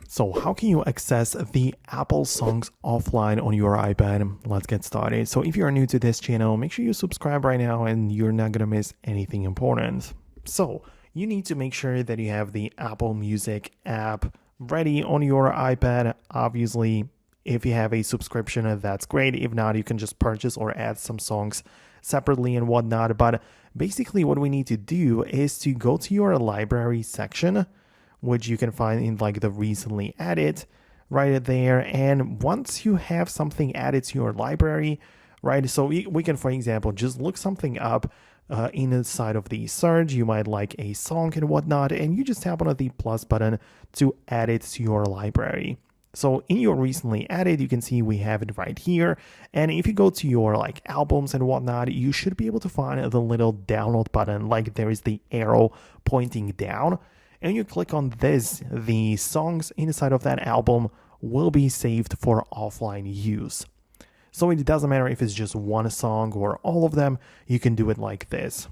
So how can you access the Apple Songs offline on your iPad? Let's get started. So if you're new to this channel, make sure you subscribe right now and you're not going to miss anything important. So you need to make sure that you have the Apple Music app ready on your iPad. Obviously, if you have a subscription, that's great. If not, you can just purchase or add some songs separately and whatnot. But basically what we need to do is to go to your library section, which you can find in like the recently added right there. And once you have something added to your library, right, so we can, for example, just look something up inside of the search. You might like a song and whatnot, and you just tap on the plus button to add it to your library. So in your recently added, you can see we have it right here. And if you go to your like albums and whatnot, you should be able to find the little download button, like there is the arrow pointing down. And you click on this, the songs inside of that album will be saved for offline use. So it doesn't matter if it's just one song or all of them, you can do it like this.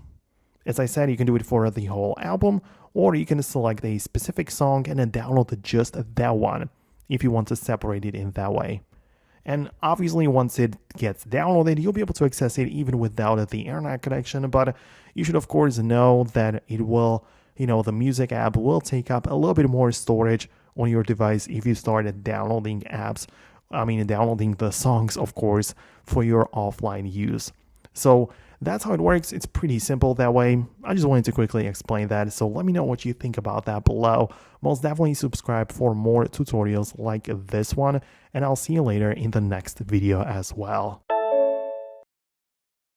As I said, you can do it for the whole album, or you can select a specific song and then download just that one if you want to separate it in that way. And obviously, once it gets downloaded, you'll be able to access it even without the internet connection. But you should, of course, know that it will, the music app will take up a little bit more storage on your device if you start downloading downloading the songs, of course, for your offline use. So that's how it works. It's pretty simple that way. I just wanted to quickly explain that. So let me know what you think about that below. Most definitely subscribe for more tutorials like this one, and I'll see you later in the next video as well.